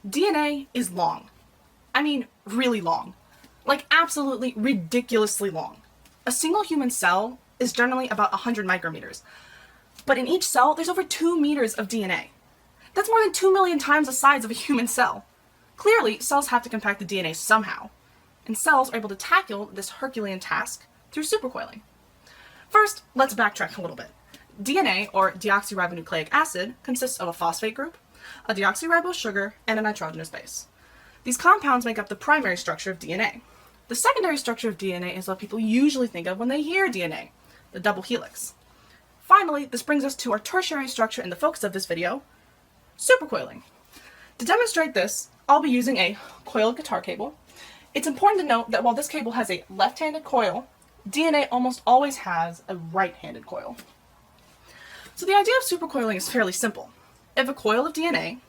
DNA is long. I mean, really long. Like, absolutely ridiculously long. A single human cell is generally about 100 micrometers. But in each cell, there's over 2 meters of DNA. That's more than 2 million times the size of a human cell. Clearly, cells have to compact the DNA somehow. And cells are able to tackle this Herculean task through supercoiling. First, let's backtrack a little bit. DNA, or deoxyribonucleic acid, consists of a phosphate group, a deoxyribose sugar, and a nitrogenous base. These compounds make up the primary structure of DNA. The secondary structure of DNA is what people usually think of when they hear DNA, the double helix. Finally, this brings us to our tertiary structure and the focus of this video, supercoiling. To demonstrate this, I'll be using a coiled guitar cable. It's important to note that while this cable has a left-handed coil, DNA almost always has a right-handed coil. So the idea of supercoiling is fairly simple. If a coil of DNA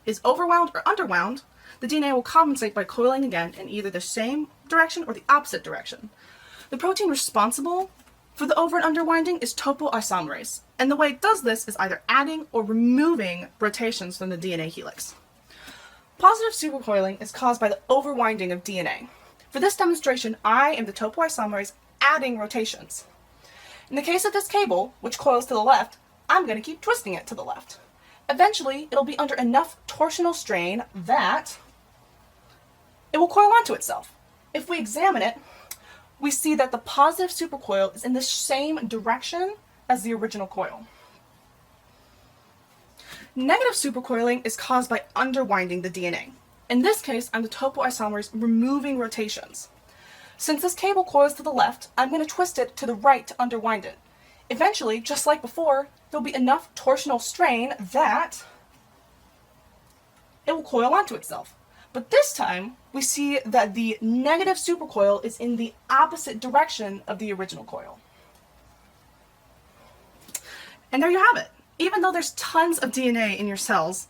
is overwound or underwound, the DNA will compensate by coiling again in either the same direction or the opposite direction. The protein responsible for the over and underwinding is topoisomerase, and the way it does this is either adding or removing rotations from the DNA helix. Positive supercoiling is caused by the overwinding of DNA. For this demonstration, I am the topoisomerase adding rotations. In the case of this cable, which coils to the left, I'm going to keep twisting it to the left. Eventually, it'll be under enough torsional strain that it will coil onto itself. If we examine it, we see that the positive supercoil is in the same direction as the original coil. Negative supercoiling is caused by underwinding the DNA. In this case, I'm the topoisomerase removing rotations. Since this cable coils to the left, I'm going to twist it to the right to underwind it. Eventually, just like before, there'll be enough torsional strain that it will coil onto itself. But this time, we see that the negative supercoil is in the opposite direction of the original coil. And there you have it. Even though there's tons of DNA in your cells,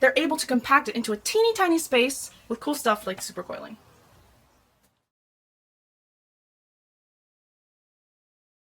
they're able to compact it into a teeny tiny space with cool stuff like supercoiling.